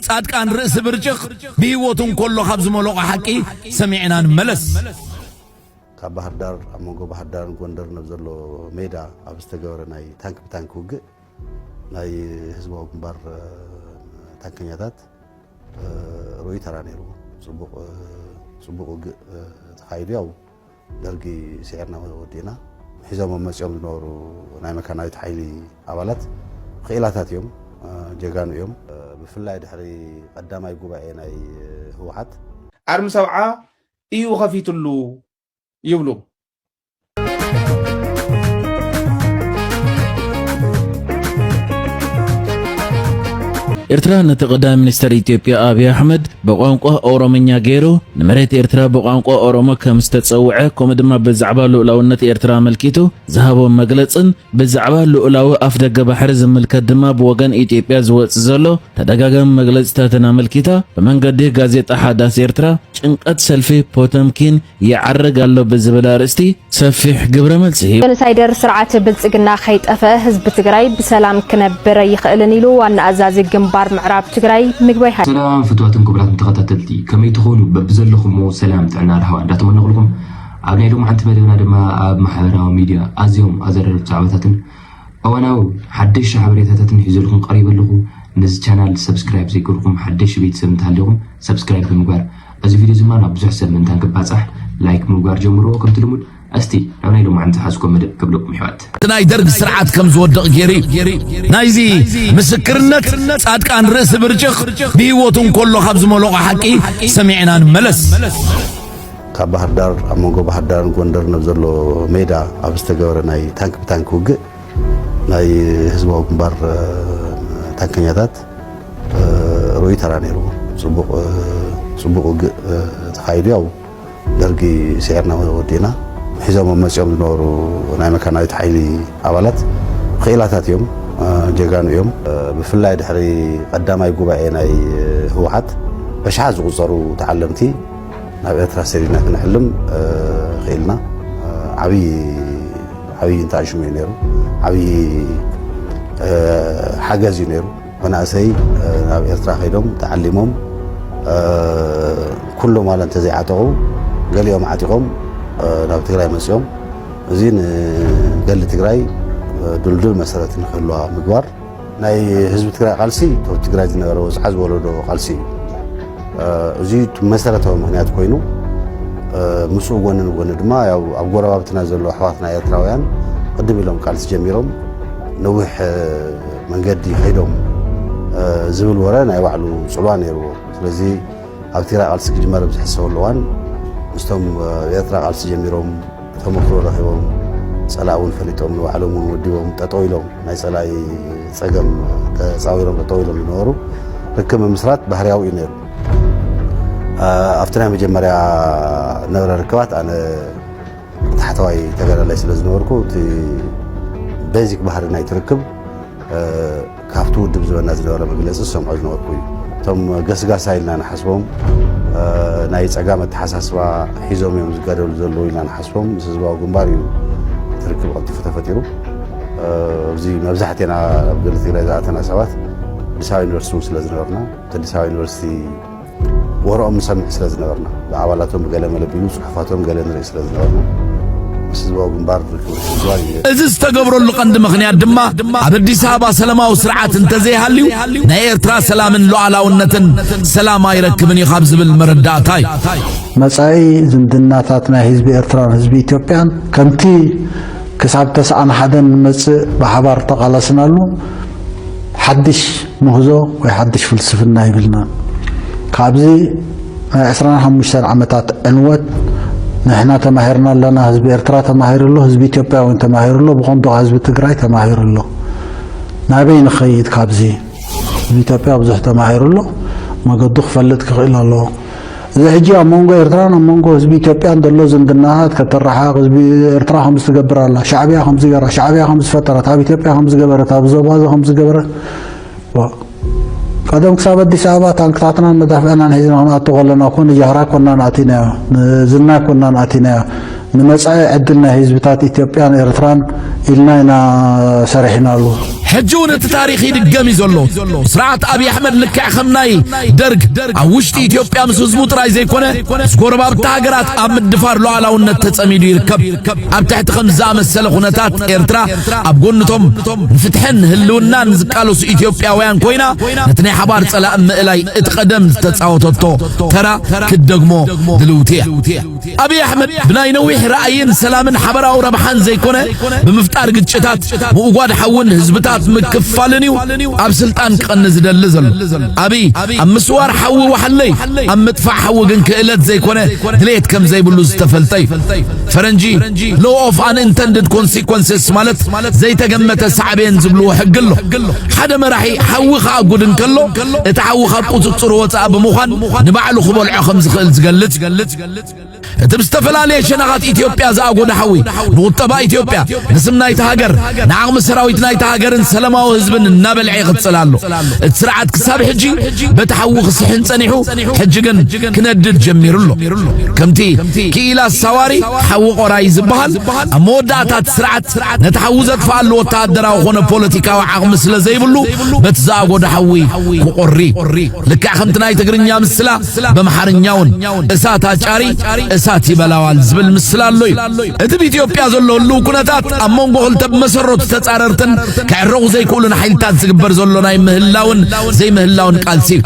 صادقان رأس برجخ بيوتون كله خبز ملوق حقي سمعنا ملس كبحر دار أمونغو بحر دار غوندر نبزلو ميدا أبستغور ناي تانك بتانك وج ناي حزبو غمبار تانكنياتات روي ترانيرو صبوق وج تخايديو درجي سعرنا ودينا حزام مسيوم نورو ناي مكانايت حيلي أولات خيلاتات يوم جيغانو يوم بفلاي دحري قداماي غوباي ناي هوحات عرم سبعة إيو خفيتلو يبلو إرترا نتقدم منستر إثيوبيا أبي أحمد بقانقو أوروميا غيرو نمرت إرترا بقانقو أوروما كمستتصوعه كومدما بزعبا لؤلاونت إرترا ملكيتو ذهبوا مغلصن بزعبا لؤلاو أفدغ بحر زملكت دما بوغن إثيوبيا زوص زلو تدغاغم مغلصتاتنا ملكيتا بمنغدي غازيطا حداث إرترا ጭንቀት ሰልፊ ፖተምኪን ያዓረጋለው በዝበላ ርስቲ ሰፊሕ ግብረ መልሲ ኢንሳይደር ስርዓት ብልጽግና ኸይጠፈ ህዝብ ትግራይ በሰላም ክነብር ይኽእልን ኢሉ ዋና አዛዚ ግንባር ምዕራብ ትግራይ ምግባይ ሃ ሰላም ፍትዋትን ክብራት ተኸታተልቲ ከመይ ትኾኑ በብዘለኹም ሰላም ጥዕና ረሃዋ እንዳተመነኹልኩም ኣብ ናይ ሎም ሓንቲ መደብና ድማ ኣብ ማሕበራዊ ሚድያ ኣዝዮም ኣዘረርት ዛዕባታትን እዋናዊ ሓድሽ ሓበሬታታትን ሒዘልኩም ቀሪበልኹ ነዚ ቻናል ሰብስክራይብ ዘይገርኩም ሓድሽ ቤተሰብ እንተሃልኩም ሰብስክራይብ ብምግባር እዚ ቪድዮ ዝማና ብዙሕ ሰብ ምንታን ክባጻሕ ላይክ ምግባር ጀምሮ ከም ትልሙድ እስቲ ናብናይ ሎም ዓንቲ ሓስኮም መደብ ክብለኩም ሕዋት ናይ ደርግ ስርዓት ከም ዝወድቕ ገይሪ ናይዚ ምስክርነት ጻድቃን ርእስ ብርጭኽ ብህይወቱን ኮሎ ካብ ዝመለቆ ሓቂ ሰሚዕና ንመለስ ካብ ባህር ዳር ኣመንጎ ባህር ዳርን ጎንደር ነብዘሎ ሜዳ ኣብ ዝተገበረ ናይ ታንክ ብታንክ ውግእ ናይ ህዝባዊ ግንባር ታንከኛታት ሮይ ተራ ነይሩ ጽቡቕ ውግእ ተኻይዱ ያው ደርጊ ስዕርና ወዲና ሒዞም መጽኦም ዝነበሩ ናይ መካናዊት ሓይሊ ኣባላት ኽኢላታት እዮም ጀጋኑ እዮም ብፍላይ ድሕሪ ቀዳማይ ጉባኤ ናይ ህወሓት በሽሓት ዝቁፀሩ ተዓለምቲ ናብ ኤርትራ ሰሪድና ክንሕልም ኽኢልና ዓብይ እንታሽሙ እዩ ነይሩ ዓብይ ሓገዝ እዩ ነይሩ መናእሰይ ናብ ኤርትራ ኸይዶም ተዓሊሞም ኩሎም ማለት እንተዘይዓተቑ ገሊኦም ዓጢቖም ናብ ትግራይ መጽኦም እዚ ንገሊ ትግራይ ድልድል መሰረት ንክህልዋ ምግባር ናይ ህዝቢ ትግራይ ቃልሲ ቶ ትግራይ ዝነበረ ወፅዓ ዝወለዶ ቃልሲ እዚ መሰረታዊ ምክንያት ኮይኑ ምስኡ ጎንን ጎኒ ድማ ያው ኣብ ጎረባብትና ዘሎ ኣሕዋትና ኤርትራውያን ቅድም ኢሎም ቃልሲ ጀሚሮም ነዊሕ መንገዲ ኸይዶም ዝብል ወረ ናይ ባዕሉ ጽልዋ ነይርዎ ስለዚ ኣብ ትግራይ ቃልሲ ክጅመር ብዝሕሰበሉ እዋን ምስቶም ኤርትራ ቃልሲ ጀሚሮም ተመክሮ ረኺቦም ፀላእ እውን ፈሊጦም ንባዕሎም እውን ወዲቦም ጠጠው ኢሎም ናይ ፀላኢ ፀገም ተፃዊሮም ጠጠው ኢሎም ዝነበሩ ርክብ ምስራት ባህርያዊ እዩ ነይሩ ኣብቲ ናይ መጀመርያ ነበረ ርክባት ኣነ ታሕተዋይ ተገዳላይ ስለ ዝነበርኩ እቲ ቤዚክ ባህሪ ናይ ትርክብ ካብቲ ውድብ ዝበና ዝነበረ መግለፂ ዝሰምዖ ዝነበርኩ እዩ እቶም ገስጋሳ ኢልና ንሓስቦም ናይ ፀጋም ኣተሓሳስባ ሒዞም እዮም ዝጋደሉ ዘለዉ ኢልና ንሓስቦም ምስ ህዝባዊ ግንባር እዩ ትርክብ ቀልጢፉ ተፈጢሩ እዚ መብዛሕትና ኣብ ገለ ትግራይ ዝኣተና ሰባት ኣዲስ ኣበባ ዩኒቨርሲቲ ስለ ዝነበርና ኣዲስ ኣበባ ዩኒቨርሲቲ ወርኦም ንሰምዕ ስለ ዝነበርና ብኣባላቶም ገለ መለቢሉ ፅሑፋቶም ገለ ንርኢ ስለ ዝነበርና ምስ ህዝባዊ ግንባር ርክብ እዚ ዝተገብረሉ ቀንዲ ምክንያት ድማ ኣብ ኣዲስ ኣበባ ሰላማዊ ስርዓት እንተዘይሃልዩ ናይ ኤርትራ ሰላምን ሉዓላውነትን ሰላም ኣይረክብን እዩ ካብ ዝብል መረዳእታ እዩ መጻኢ ዝምድናታት ናይ ህዝቢ ኤርትራን ህዝቢ ኢትዮጵያን ከምቲ ክሳብ ተስዓን ሓደን ንመጽእ ብሓባር ተቃለስናሉ ሓድሽ ምህዞ ወይ ሓድሽ ፍልስፍና ይብልና ካብዚ 25 ዓመታት ዕንወት نحن تماهرنا لنا حزب إرترا تماهر له حزب إثيوبيا وين تماهر له بخندق حزب تግራይ تماهر له نابين خيد كابزي حزب إثيوبيا بزح تماهر له ما قد خفلت كخيل له إذا حجي أمونغو إرترا أمونغو حزب إثيوبيا عندلو زندناهات كترحا حزب إرترا خمس تقبر الله شعبية خمس جرا شعبية خمس فترات حزب إثيوبيا خمس جبرت حزب زوبازو خمس جبرت قدم كسب أديس أبا تانكتاتنا مدافعنا نهزنا أتوغلنا كون جهرا كنا ناتينا زنا كنا ناتينا نمسعى عدلنا حزبات إثيوبيا إرتران إلنا سرحنا له حجون التاريخي دقامي زلو سرعة أبي أحمد لك خمناي درج عوشت إثيوبيا مسوز مطراي زي كونه سكور باب تاجرات أم الدفار لو على ونت تسميد يركب أب تحت خمسة مسألة خناتات إرترا أب قلنتهم فتحن هلونا نزكالوس إثيوبيا وين كوينا نتني حبار سلا أم إلي اتقدم تتصاوتو ترى كدقمو دلوتيا أبي أحمد بناي نويح رأيين سلام حبرا وربحان زي كونه بمفتار قد شتات وقاد حون هزبتات مكفالنيو أب سلطان قنز دلزل أبي أم مسوار حو وحلي أم مدفع حو جنك إلت زي كونه دليت كم زي بلوز تفلتي فرنجي لو أوف unintended consequences مالت زي تجمت سعبين زبلو حق له حدا ما راح يحوخ أقول نكله اتحوخ أبوت الصروة أبو مخان نبعله خبول خمس خلز قلت تبستفل عليه شنغات إثيوبيا زاقو نحوي نوطبا إثيوبيا نسمنا يتهاجر نعم سراويتنا يتهاجرن سلامة وهزبن النابل عيق تصلالو تسرعت كساب حجي بتحوخ صحن صنيحو حجيجن كندد جميرلو كمتي كيلا السواري حوق رايز بحال موداتا تسرعت نتحوزت فعل وتادرا وخونه بوليتيكا وعقم سلا زي بلو بتزاقو نحوي وقري لك خمتنا يتقرنيا مسلا بمحرنياون اساتا جاري اساتي بلاوال زبل مسلالوي اتب إثيوبيا زلو لو كنتات امونغو خلت بمسرت تጻረርትን كعرو زي كولن حيلتات زغبر زلو ناي مهلاون زي مهلاون قالسي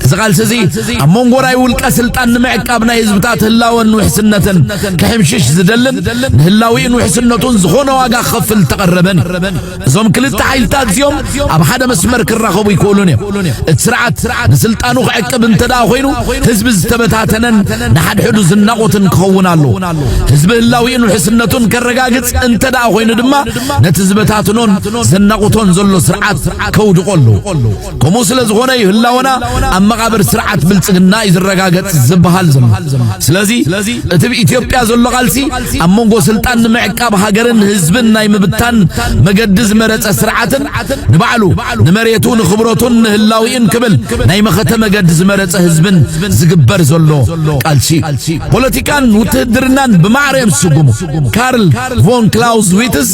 زغالس زي امونغو راي ولقا سلطان معقابنا حزبታት هلاون وحسنتن كحمشش زدلن هلاوين وحسنتون زخونه واغا خفل تقربن زوم كلت حيلتات زيوم اب حدا مسمر كراخو يكولون اتسرعت سلطانو عقب انتدا خوينو حزب زتبتاتنن نحد حدو زناقوتن كونالو حزب هلاوين وحسنتون كرغاغص انتدا خوينو دما نتزبتاتنون زناقوتون زلو سرعت كود قولو كومو سلازغونه يهلاونا امقابر سرعت بلصغنا يزرغاغص زبحال زم سلازي اتب إثيوبيا زلو قالسي امونغو سلطان معقاب هاجرن حزبن ناي مبتان مقدز مرص سرعتن نبعلو نمريتون خبرتون هلاوين كبل ناي مختم مقدز مرص حزبن زغبر زلو قالسي بوليتيكان وتدرنان بمعريم سقوم كارل فون كلاوزويتس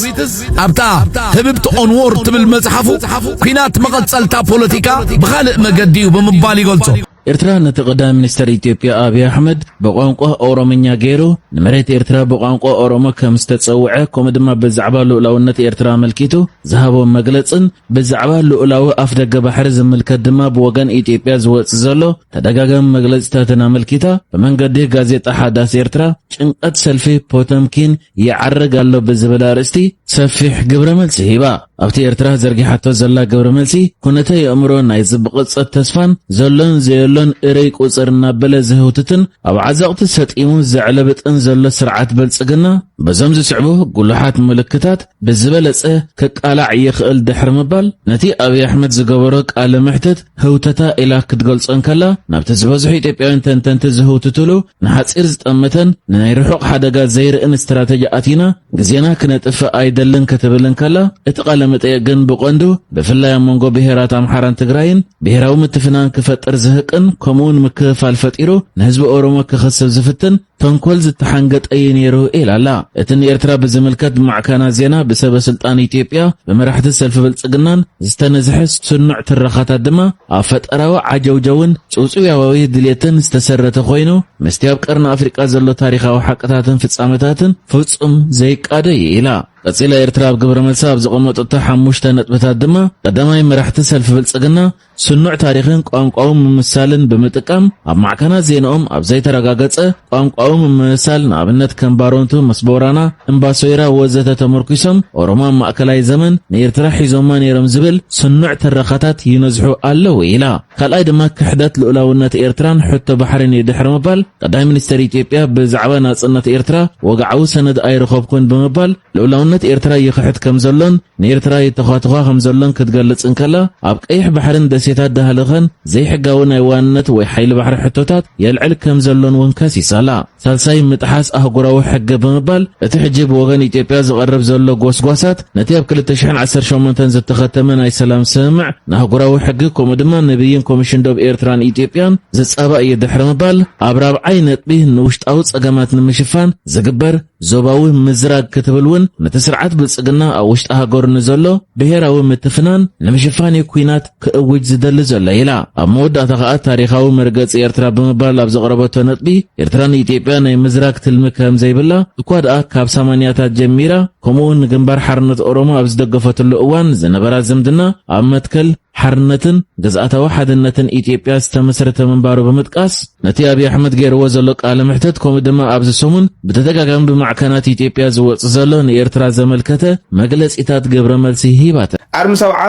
ابتا هببت اونور تبل مصحفو كينات مقصلتا بوليتيكا بخالق مقديو بمبال يقولصو إرترا نتقدام منستر إثيوبيا أبي أحمد بقانقه أورمنيا غيرو نمرت إرترا بقانقه أورما كمستتصوعه كومدما بزعبا لؤلاونت إرترا ملكيتو ذهبوا مغلصن بزعبا لؤلاو أفدق بحر زملكت دما بوغان إثيوبيا زوص زلو تدغاغم مغلصتاتنا ملكيتا بمنغدي غازيطا حداث إرترا ጭንቀት ሰልፊ ፖተምኪን ያعرጋለው በዝበላርስቲ ሰፊሕ ግብረ መልሲ ሂባ ኣብቲ ኤርትራ ዘርጊሓቶ ዘላ ግብረ መልሲ ኩነተ የእምሮ ናይ ዝብቕጸት ተስፋን ዘሎን ዘየሎን እረይ ቁጽርና በለ ዝህውትትን ኣብ ዓዘቕቲ ሰጢሙ ዘዕለበጥን ዘሎ ስርዓት በልጽግና በዘም ዝስዕቡ ጉልሓት ምልክታት ብዝበለጸ ከቃላዕ ይኽእል ድሕር ምባል ነቲ አብይ አሕመድ ዝገበሮ ቃለ ምሕተት ህውተታ ኢላ ክትገልጾን ከላ ናብቲ ዝበዝሑ ኢትዮጵያውያን ተንተንቲ ዝህውትትሉ ንሓጺር ዝጠመተን ናይ ርሑቕ ሓደጋ ዘይርእን ስትራቴጂ ኣቲና ግዜና ክነጥፍ ኣይደልን ከተብልን ከላ እቲ ቃለ መጠይቅ ግን ብቆንዱ ብፍላይ መንጎ ብሔራት ኣምሓራን ትግራይን ብሔራዊ ምትፍናን ክፈጥር ዝህቅን ከምኡን ምክፍፋል ፈጢሩ ንህዝቢ ኦሮሞ ክኸስብ ዝፍትን ተንኮል ዝተሓንገጠ ነይሩ ኢላላ እትን ኤርትራ ብዝምልከት ማዕካና ዜና በሰበ ስልጣን ኢትዮጵያ በመራሕቲ ሰልፍ ብልጽግናን ዝተነዝሐስ ስኑዕ ትረኻታት ድማ አፈጠራው ዓጀውጀውን ጽውጽያዊ ድሌትን ዝተሰረተ ኮይኑ መስቲያብ ቀርና አፍሪካ ዘሎ ታሪኻዊ ሓቀታትን ፍጻመታትን ፍጹም ዘይቃደ ይላ ቀጽላ ኤርትራ ግብረ መልሳ ዝቆመጡት ሓሙሽተ ነጥብታት ድማ ቀዳማይ መራሕቲ ሰልፍ ብልጽግና ስኑዕ ታሪኽን ቋንቋውን ምሳልን በመጠቀም ኣብ ማዕከና ዜናኦም ኣብ ዘይተረጋገጸ ቋንቋውን ምሳል ንኣብነት ከምባሮንቱ መስቦራና እምባሶይራ ወዘተ ተመርኩሶም ኦሮሞ ማዕከላዊ ዘመን ንኤርትራ ሒዞማ ነይሮም ዝብል ስኑዕ ተረኻታት ይነዝሑ ኣለው ኢላ ካልኣይ ድማ ክሕደት ልኡላውነት ኤርትራን ሕቶ ባሕርን ይድሕር ምባል ቀዳማይ ሚኒስትር ኢትዮጵያ ብዛዕባ ናጽነት ኤርትራ ወግዓዊ ሰነድ ኣይረኸብኩን ብምባል ልኡላውነት ኤርትራ ይኽሕት ከም ዘሎን ንኤርትራ ይተኻተኻ ከም ዘሎን ክትገልጽን ከላ ኣብ ቀይሕ ባሕርን ደሴታት ዳህልኸን ዘይሕጋዊ ናይ ዋንነት ወይ ሓይሊ ባሕሪ ሕቶታት የልዕል ከም ዘሎን ወንከስ ይሳላ ሳልሳይ ምጥሓስ ኣህጉራዊ ሕጊ ብምባል እቲ ሕጂ ብወገን ኢትዮጵያ ዝቐርብ ዘሎ ጎስጓሳት ነቲ ኣብ 2018 ዝተኸተመ ናይ ሰላም ስምምዕ ንኣህጉራዊ ሕጊ ከምኡ ድማ ነብይን ኮሚሽን ዶብ ኤርትራን ኢትዮጵያን ዝጸባእ ይድሕር ምባል ኣብ ራብዓይ ነጥቢ ንውሽጣዊ ጸገማት ንምሽፋን ዝግበር ዞባዊ ምዝራግ ክትብልውን ነተስርዓት ብልጽግና አውሽጣ ሃገር ንዘሎ ብሔራዊ ምትፍናን ንምሽፋን ኩናት ክእውጅ ዝደሊ ዘሎ ኢላ ኣብ መወዳእታ ከዓ ታሪኻዊ መርገጽ ኤርትራ ብምባል ኣብ ዘቕረበቶ ነጥቢ ኤርትራን ኢትዮጵያ ናይ ምዝራግ ትልሚ ከም ዘይብላ እኳ ደኣ ካብ 80ታት ጀሚራ ከምኡውን ግንባር ሓርነት ኦሮሞ ኣብ ዝደገፈትሉ እዋን ዝነበራ ዝምድና ኣብ መትከል ሓርነትን ገዛእታዊ ሓድነትን ኢትዮጵያ ዝተመስረተ መንባሩ ብምጥቃስ ነቲ አብይ አሕመድ ገይርዎ ዘሎ ቃለ ምሕተት ከምኡ ድማ ኣብዚ ሰሙን ብተደጋጋሚ ብማዕከናት ኢትዮጵያ ዝወጽእ ዘሎ ንኤርትራ ዘመልከተ መግለጺታት ገብረ መልሲ ሂባተ አርሚ ሰብዓ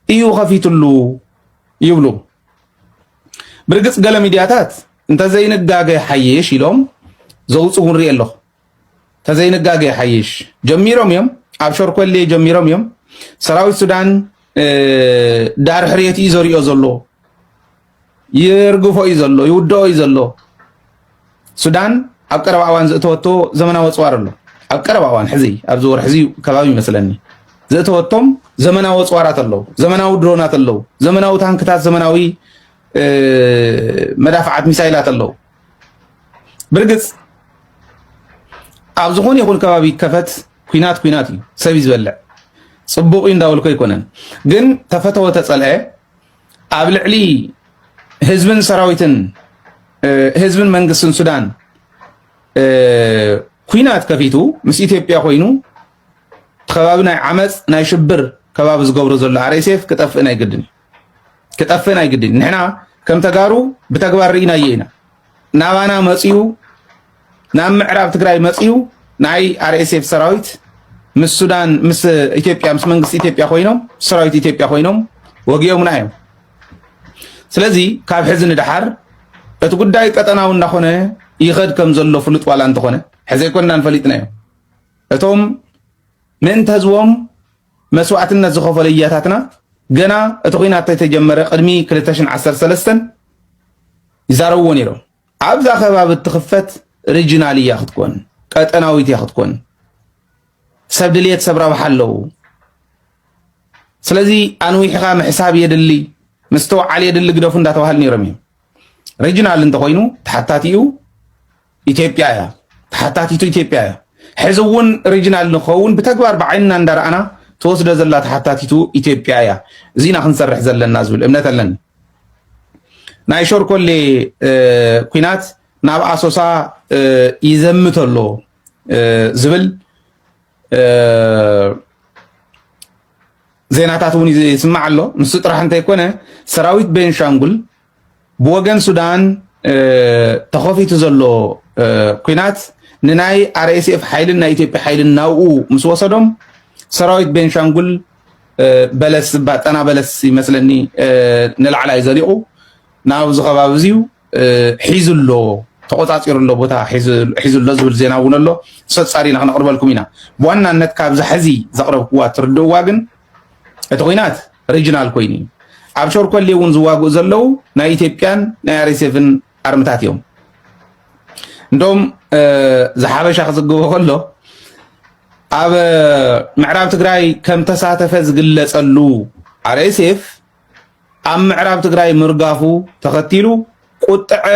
እዩ ከፊትሉ ይብሉ ብርግጽ ገለ ሚዲያታት እንተ ዘይንጋገ ሓይሽ ኢሎም ዘውጽኡ ንርኢ ኣለኹ ተዘይንጋገ ሓይሽ ጀሚሮም እዮም ኣብ ሸርኮሌ ጀሚሮም እዮም ሰራዊት ሱዳን ዳር ሕርየት እዩ ዘሪኦ ዘሎ ይርግፎ እዩ ዘሎ ይውድኦ እዩ ዘሎ ሱዳን ኣብ ቀረባ እዋን ዘእተወቶ ዘመናዊ ጽዋር ኣሎ ኣብ ቀረባ እዋን ሕዚ ኣብ ዝወር ሕዚ ከባቢ ይመስለኒ ዘእተወቶም ዘመናዊ ጽዋራት ኣለዉ ዘመናዊ ድሮናት ኣለዉ ዘመናዊ ታንክታት ዘመናዊ መዳፍዓት ሚሳይላት ኣለዉ ብርግጽ ኣብ ዝኾነ ይኹን ከባቢ ከፈት ኩናት እዩ ሰብ ይዝበልዕ ጽቡቕ እንዳውልኮ ይኮነን ግን ተፈተወ ተጸልዐ ኣብ ልዕሊ ህዝብን ሰራዊትን ህዝብን መንግስትን ሱዳን ኩናት ከፊቱ ምስ ኢትዮጵያ ኮይኑ ከባቢ ናይ ዓመጽ ናይ ሽብር ከባቢ ዝገብሮ ዘሎ አርኤስኤፍ ክጠፍእን ኣይግድን ንሕና ከም ተጋሩ ብተግባር ርኢና ኢና ናባና መጽዩ ናብ ምዕራብ ትግራይ መጽዩ ናይ አርኤስኤፍ ሰራዊት ምስ ሱዳን ምስ ኢትዮጵያ ምስ መንግስት ኢትዮጵያ ኮይኖም ሰራዊት ኢትዮጵያ ኮይኖም ወጊዮምና እዮም ስለዚ ካብ ሕዚ ንድሓር እቲ ጉዳይ ቀጠናው እንዳኾነ ይኸድ ከም ዘሎ ፍሉጥ ዋላ እንተኾነ ሕዚ ይኮንና ንፈሊጥና እዮም እቶም ምእንተ ህዝቦም መስዋዕትነት ዝኸፈሉ እያታትና ገና እቲ ኩናት ተጀመረ ቅድሚ 2013 ይዛረብዎ ነይሮም ኣብዛ ከባቢ እትኽፈት ሪጅናል እያ ክትኮን ቀጠናዊት እያ ክትኮን ሰብ ድልየት ሰብ ረብሓ ኣለዉ ስለዚ ኣንዊሕኻ ምሕሳብ የድሊ ምስተውዓል የድሊ ግደፉ እንዳተባሃሉ ነይሮም እዮም ሪጅናል እንተኮይኑ ተሓታቲኡ ኢትዮጵያ እያ ተሓታቲቱ ኢትዮጵያ እያ ሕዚ እውን ሪጅናል ንኸውን ብተግባር ብዓይንና እንዳረኣና ተወስደ ዘላ ተሓታቲቱ ኢትዮጵያ እያ እዚና ክንሰርሕ ዘለና ዝብል እምነት ኣለኒ ናይ ሸርኮሌ ኩናት ናብ ኣሶሳ ይዘምት ኣሎ ዝብል ዜናታት እውን ይስማዕ ኣሎ ንሱ ጥራሕ እንተይኮነ ሰራዊት ቤንሻንጉል ብወገን ሱዳን ተኸፊቱ ዘሎ ኩናት ንናይ አርኤስኤፍ ሓይልን ናይ ኢትዮጵያ ሓይልን ናብኡ ምስ ወሰዶም ሰራዊት ቤንሻንጉል በለስ ባጠና በለስ ይመስለኒ ንላዕላይ ዘሪቑ ናብ ዝኸባቢ እዚዩ ሒዙሎ ተቆጻጺሩሎ ቦታ ሒዙሎ ዝብል ዜና እውን ኣሎ ሰጻሪና ክነቕርበልኩም ኢና ብዋናነት ካብዚ ሕዚ ዘቕረብክዋ ትርድእዋ ግን እቲ ኩናት ሪጅናል ኮይኑ ኣብ ሸርኮሌ እውን ዝዋግኡ ዘለው ናይ ኢትዮጵያን ናይ አርኤስኤፍን ኣርምታት እዮም እንደውም ዝሓበሻ ክዝግቦ ከሎ ኣብ ምዕራብ ትግራይ ከም ተሳተፈ ዝግለጸሉ አርኤስኤፍ ኣብ ምዕራብ ትግራይ ምርጋፉ ተኸቲሉ ቁጥዐ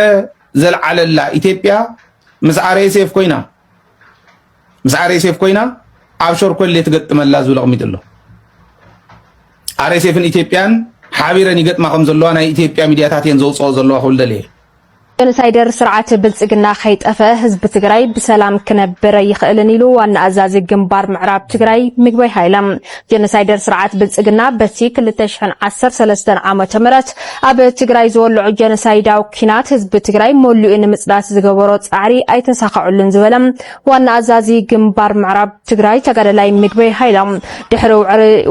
ዘልዓለላ ኢትዮጵያ ምስ አርኤስኤፍ ኮይና ኣብ ሸርኮሌ ትገጥመላ ዝብል ኣቕሚጡ ኣሎ አርኤስኤፍን ኢትዮጵያን ሓቢረን ይገጥማ ከም ዘለዋ ናይ ኢትዮጵያ ሚድያታት እየን ዘውፅኦ ዘለዋ ክብል ደልየ ጀኖሳይደር ስርዓት ብልጽግና ከይጠፈ ህዝብ ትግራይ ብሰላም ክነብር ይኽእልን ኢሉ ዋና አዛዚ ግንባር ምዕራብ ትግራይ ምግበይ ሃይለም ጀኖሳይደር ስርዓት ብልጽግና በቲ 2013 ዓመተ ምህረት ኣብ ትግራይ ዝወልዑ ጀኖሳይዳዊ ኩናት ህዝብ ትግራይ ሞልኡ ንምጽዳት ዝገበሮ ጻዕሪ ኣይተሳኻዑልን ዝበለም ዋና አዛዚ ግንባር ምዕራብ ትግራይ ተጋዳላይ ምግበይ ሃይለም ድሕሪ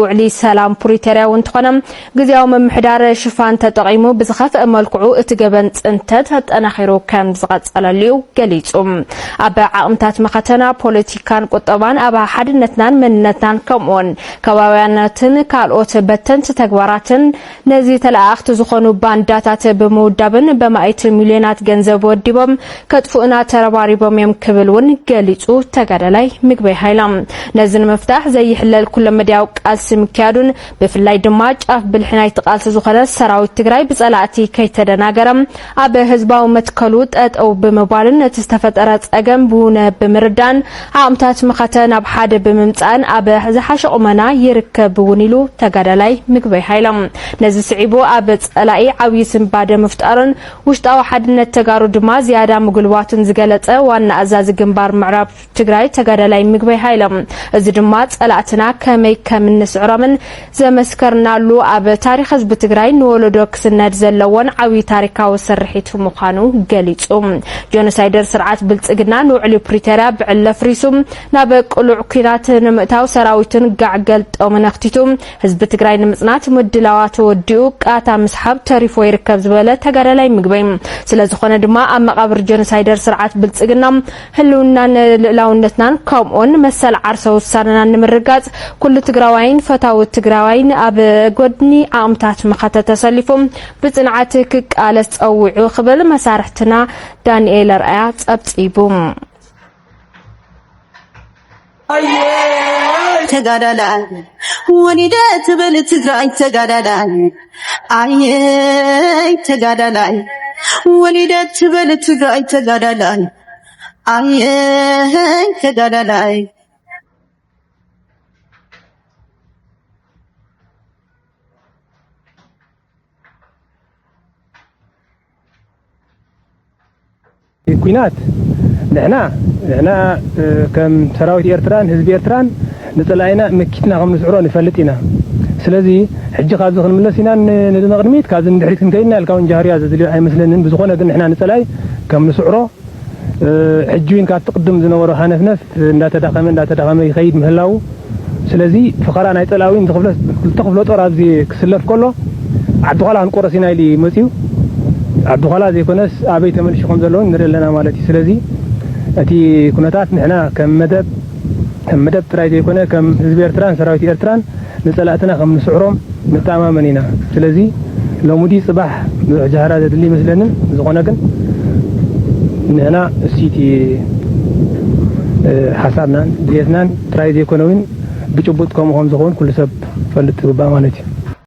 ውዕሊ ሰላም ፕሪቶሪያ እንትኾነ ግዜያዊ ምምሕዳር ሽፋን ተጠቂሙ ብዝኸፍአ መልክዑ እቲ ገበን ጽንተት ተጠናኺሩ ከም ዝቐጸለልዩ ገሊጹ ኣብ ዓቕምታት መኸተና ፖለቲካን ቁጠባን ኣብ ሓድነትናን መንነትናን ከምኡውን ከባቢያነትን ካልኦት በተንቲ ተግባራትን ነዚ ተለኣኽቲ ዝኾኑ ባንዳታት ብምውዳብን በማእቲ ሚልዮናት ገንዘብ ወዲቦም ከጥፉእና ተረባሪቦም እዮም ክብል እውን ገሊጹ ተጋዳላይ ምግበይ ሃይለም ነዚ ንምፍታሕ ዘይሕለል ኩለ መድያዊ ቃልሲ ምክያዱን ብፍላይ ድማ ጫፍ ብልሒ ናይቲ ቃልሲ ዝኾነ ሰራዊት ትግራይ ብጸላእቲ ከይተደናገረም ኣብ ህዝባዊ መትከሉ ጠጠው በመባልን ተስተፈጠረ ጸገም ብሁነ በመርዳን አምታት መኸተን ኣብ ሓደ በመምጻን ኣብ ዝሓሸ ቁመና ይርከብ ወኒሉ ተጋዳላይ ምግበይ ሃይለም ነዚ ስዒቦ ኣብ ጸላይ ዓብይ ስንባደ መፍጣርን ውሽጣዊ ሓድነት ተጋሩ ድማ ዝያዳ ምግልባትን ዝገለጸ ዋና ኣዛዚ ግንባር ምዕራብ ትግራይ ተጋዳላይ ምግበይ ሃይለም እዚ ድማ ጸላእትና ከመይ ከምንስዕሮምን ዘመስከርናሉ ኣብ ታሪኽ ህዝቢ ትግራይ ንወለዶ ክስነድ ዘለዎን ዓብይ ታሪካዊ ስርሒት ምዃኑ ገሊጹ ጆኖሳይደር ስርዓት ብልጽግና ንውዕሊ ፕሪቶሪያ ብዕለ ፍሪሱም ናብ ቅሉዕ ኩናት ንምእታው ሰራዊትን ጋዕገል ጠመነኽቲቱ ህዝቢ ትግራይ ንምጽናት ምድላዋት ወዲኡ ቃታ ምስሓብ ተሪፎ ይርከብ ዝበለ ተጋዳላይ ምግበይ ስለዝኾነ ድማ ኣብ መቃብር ጆኖሳይደር ስርዓት ብልጽግና ህልውናን ልዕላውነትናን ከምኡን መሰል ዓርሰ ውሳነና ንምርጋጽ ኩሉ ትግራዋይን ፈታዊ ትግራዋይን ኣብ ጎድኒ ኣምታት መኸተ ተሰሊፎም ብጽንዓት ክቃለስ ጸውዑ ክብል መሳርሕትና ዳንኤል ርአያ ጸብጺቡ ተጋዳላይ ወሊደት በል ትግራይ ተጋዳላይ አይ ተጋዳላይ ወሊደት በል ትግራይ ተጋዳላይ አይ ተጋዳላይ ኩናት ንሕና ከም ሰራዊት ኤርትራን ህዝቢ ኤርትራን ንጸላይና መኪትና ከም ንስዕሮ ንፈልጥና ስለዚ ሕጂ ካዝ ክንምለስ ኢና ንድመቅድሚት ካዝ ንድሕሪት ክንከይና ልካውን ጃህርያ ዘድልዮ ኣይመስለንን ብዝኾነ ግን ንሕና ንጸላይ ከም ንስዕሮ ሕጂን ካብ ትቅድም ዝነበሮ ሃነፍነፍ እንዳተዳኸመ ይኸይድ ምህላው ስለዚ ፍኸራ ናይ ጸላዊን ዝኽፍሎ ጦር ኣብዚ ክስለፍ ከሎ ዓዲ ኋላ ክንቆረስ ኢና ኢሉ መጺኡ ዓዲ ኋላ ዘይኮነስ ኣበይ ተመልሽኹም ዘለውን ንርኢ ኣለና ማለት እዩ ስለዚ እቲ ኩነታት ንሕና ከም መደብ ጥራይ ዘይኮነ ከም ህዝቢ ኤርትራን ሰራዊት ኤርትራን ንጸላእትና ከም ንስዕሮም ንተኣማመን ኢና ስለዚ ሎሙዲ ጽባሕ ጃህራ ዘድሊ ይመስለንን ዝኾነ ግን ንሕና እስቲ ሓሳብናን ድሌትናን ጥራይ ዘይኮነውን ብጭቡጥ ከምኡ ከም ዝኾን ኩሉ ሰብ ፈልጥ ግባእ ማለት እዩ